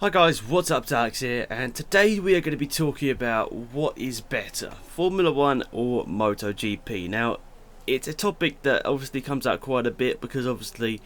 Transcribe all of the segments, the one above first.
Hi guys, what's up, Alex here, and today we are going to be talking about what is better, Formula 1 or MotoGP. Now, it's a topic that obviously comes out quite a bit because obviously,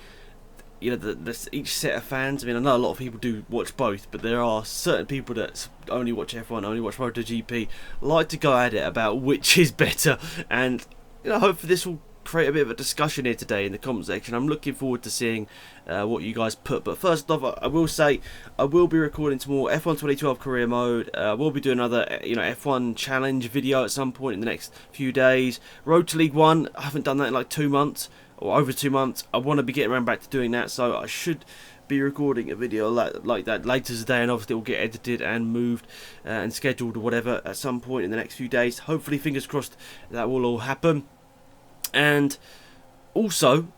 each set of fans, I mean, I know a lot of people do watch both, but there are certain people that only watch F1, only watch MotoGP, like to go at it about which is better, and hopefully this will create a bit of a discussion here today in the comment section. I'm looking forward to seeing what you guys put, but first off, I will say I will be recording some more F1 2012 career mode. We'll be doing another F1 challenge video at some point in the next few days. Road to League 1, I haven't done that in like 2 months or over 2 months. I want to be getting around back to doing that, so I should be recording a video like that later today, and obviously it will get edited and moved and scheduled or whatever at some point in the next few days. Hopefully, fingers crossed, that will all happen. And also,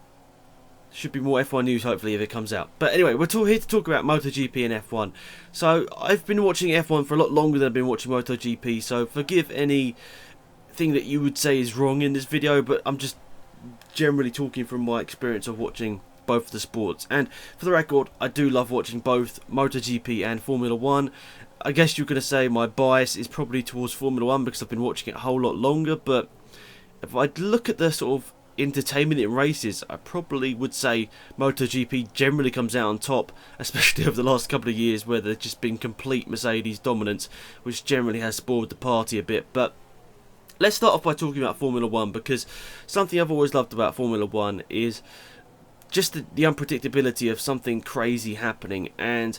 should be more F1 news hopefully if it comes out. But anyway, we're here to talk about MotoGP and F1. So I've been watching F1 for a lot longer than I've been watching MotoGP, so forgive anything that you would say is wrong in this video, but I'm just generally talking from my experience of watching both the sports. And for the record, I do love watching both MotoGP and Formula 1. I guess you're going to say my bias is probably towards Formula 1 because I've been watching it a whole lot longer, but if I look at the sort of entertainment in races, I probably would say MotoGP generally comes out on top, especially over the last couple of years where there's just been complete Mercedes dominance, which generally has spoiled the party a bit. But let's start off by talking about Formula 1, because something I've always loved about Formula 1 is just the unpredictability of something crazy happening. And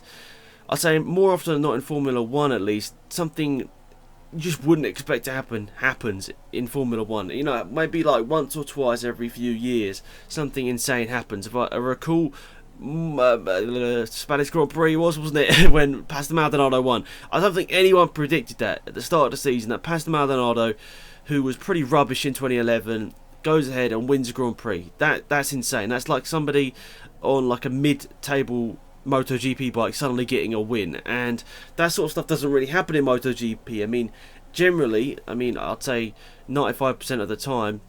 I'd say more often than not in Formula 1 at least, something you just wouldn't expect to happens in Formula 1. Maybe like once or twice every few years something insane happens. If I recall, Spanish Grand Prix wasn't it, when Pastor Maldonado won. I don't think anyone predicted that at the start of the season, that Pastor Maldonado, who was pretty rubbish in 2011, goes ahead and wins a Grand Prix. That's insane. That's like somebody on like a mid-table MotoGP bike suddenly getting a win, and that sort of stuff doesn't really happen in MotoGP. I mean, generally, I'd say 95% of the time,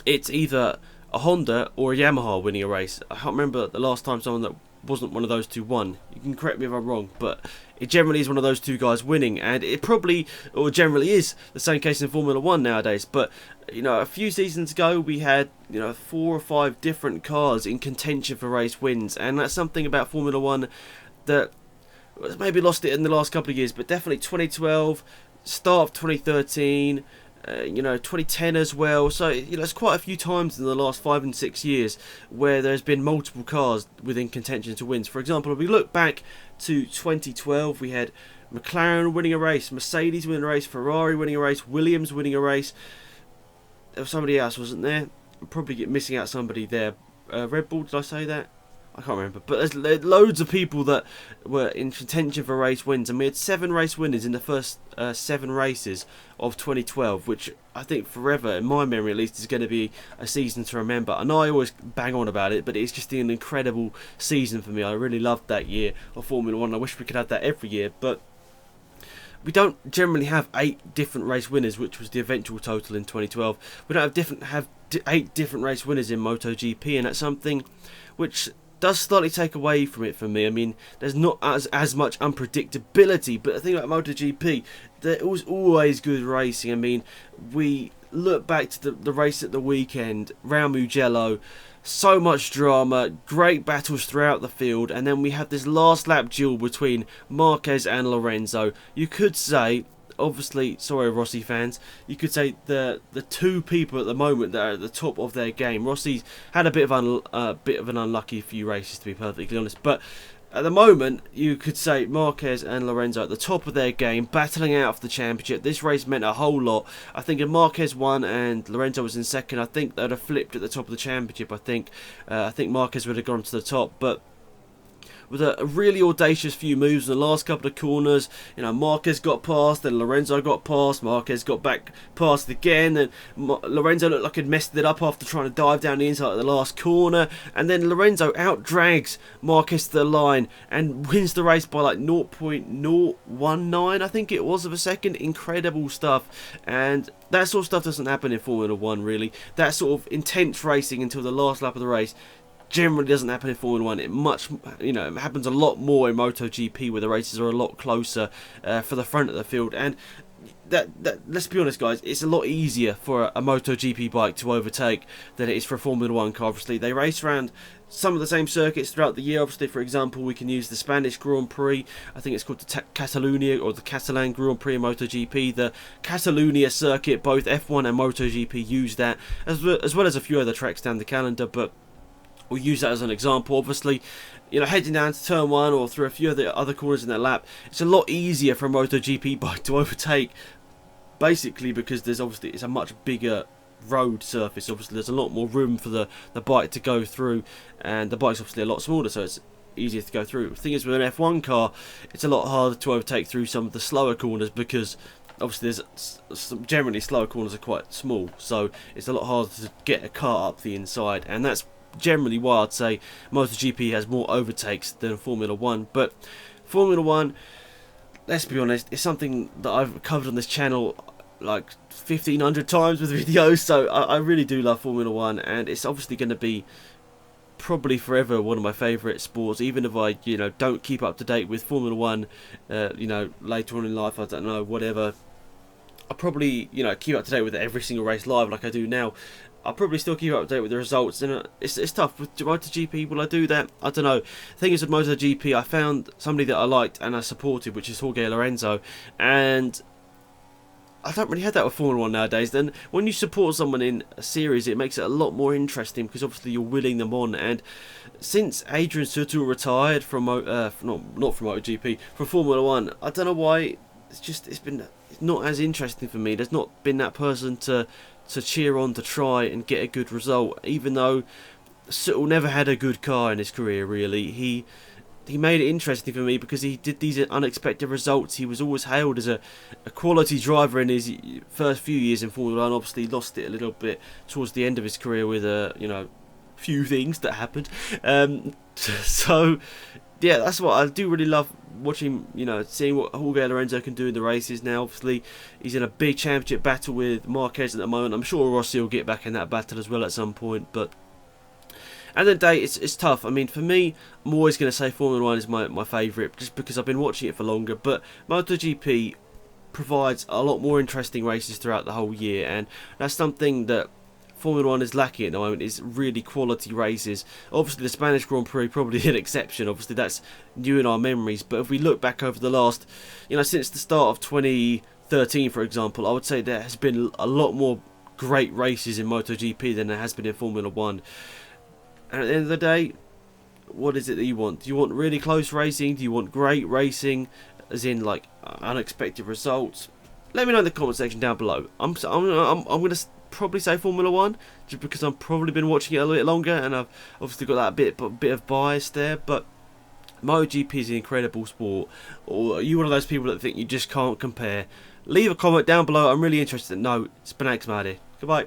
it's either a Honda or a Yamaha winning a race. I can't remember the last time someone that wasn't one of those two won. You can correct me if I'm wrong, but it generally is one of those two guys winning, and it probably, or generally is, the same case in Formula 1 nowadays. But a few seasons ago we had 4 or 5 different cars in contention for race wins, and that's something about Formula 1 that maybe lost it in the last couple of years, but definitely 2012, start of 2013, 2010 as well. So it's quite a few times in the last 5 and 6 years where there's been multiple cars within contention to wins. For example, if we look back to 2012, we had McLaren winning a race, Mercedes winning a race, Ferrari winning a race, Williams winning a race. There was somebody else, wasn't there? I'm probably missing out somebody there. Red Bull, did I say that? I can't remember. But there's loads of people that were in contention for race wins, and we had 7 race winners in the first 7 races of 2012, which I think forever, in my memory at least, is going to be a season to remember. I know I always bang on about it, but it's just an incredible season for me. I really loved that year of Formula 1. I wish we could have that every year, but we don't generally have 8 different race winners, which was the eventual total in 2012. We don't have 8 different race winners in MotoGP, and that's something which does slightly take away from it for me. I mean, there's not as much unpredictability, but the thing about MotoGP, there was always good racing. I mean, we look back to the race at the weekend, Raul Mugello, so much drama, great battles throughout the field, and then we have this last lap duel between Marquez and Lorenzo. You could say, obviously, sorry Rossi fans, you could say the two people at the moment that are at the top of their game. Rossi's had a bit of an unlucky few races, to be perfectly honest, but at the moment you could say Marquez and Lorenzo at the top of their game, battling out for the championship. This race meant a whole lot. I think if Marquez won and Lorenzo was in second, I think they'd have flipped at the top of the championship. I think Marquez would have gone to the top, but with a really audacious few moves in the last couple of corners. Marquez got past, then Lorenzo got past, Marquez got back past again, and Lorenzo looked like he'd messed it up after trying to dive down the inside of the last corner, and then Lorenzo out-drags Marquez to the line and wins the race by like 0.019, I think it was, of a second. Incredible stuff, and that sort of stuff doesn't happen in Formula 1 really. That sort of intense racing until the last lap of the race generally doesn't happen in Formula 1. It happens a lot more in MotoGP, where the races are a lot closer for the front of the field. And that let's be honest, guys, it's a lot easier for a MotoGP bike to overtake than it is for a Formula 1 car. Obviously, they race around some of the same circuits throughout the year. Obviously, for example, we can use the Spanish Grand Prix. I think it's called the Catalunya or the Catalan Grand Prix in MotoGP. The Catalunya circuit, both F1 and MotoGP use that, as well as a few other tracks down the calendar, but we'll use that as an example. Obviously, heading down to turn 1 or through a few of the other corners in that lap, it's a lot easier for a MotoGP bike to overtake, basically because it's a much bigger road surface. Obviously, there's a lot more room for the bike to go through, and the bike's obviously a lot smaller, so it's easier to go through. The thing is, with an F1 car, it's a lot harder to overtake through some of the slower corners, because obviously generally slower corners are quite small, so it's a lot harder to get a car up the inside, and that's generally why I'd say MotoGP has more overtakes than Formula 1. But Formula 1, let's be honest, it's something that I've covered on this channel like 1,500 times with videos, so I really do love Formula 1, and it's obviously going to be probably forever one of my favourite sports, even if I don't keep up to date with Formula 1 later on in life. I don't know, whatever, I'll probably keep up to date with every single race live like I do now. I'll probably still keep up to date with the results, and it's tough. With MotoGP, will I do that? I don't know. The thing is, with MotoGP, I found somebody that I liked and I supported, which is Jorge Lorenzo, and I don't really have that with Formula 1 nowadays. Then when you support someone in a series, it makes it a lot more interesting, because obviously you're willing them on. And since Adrian Sutil retired from not from MotoGP, from Formula 1, I don't know why, it's not as interesting for me. There's not been that person to cheer on, to try and get a good result, even though Sutil never had a good car in his career, really. He made it interesting for me because he did these unexpected results. He was always hailed as a quality driver in his first few years in Formula 1. Obviously lost it a little bit towards the end of his career with few things that happened. So yeah, that's what I do really love watching, seeing what Jorge Lorenzo can do in the races now. Obviously, he's in a big championship battle with Marquez at the moment. I'm sure Rossi will get back in that battle as well at some point, but at the end of the day, it's tough. I mean, for me, I'm always going to say Formula 1 is my favourite, just because I've been watching it for longer, but MotoGP provides a lot more interesting races throughout the whole year, and that's something that Formula 1 is lacking at the moment, is really quality races. Obviously, the Spanish Grand Prix probably an exception. Obviously, that's new in our memories. But if we look back over the last, since the start of 2013, for example, I would say there has been a lot more great races in MotoGP than there has been in Formula 1. And at the end of the day, what is it that you want? Do you want really close racing? Do you want great racing, as in like unexpected results? Let me know in the comment section down below. I'm going to probably say Formula 1, just because I've probably been watching it a little bit longer, and I've obviously got that bit of bias there. But MotoGP is an incredible sport. Or are you one of those people that think you just can't compare? Leave a comment down below. I'm really interested to know. It's been Alex Mahdi. Goodbye.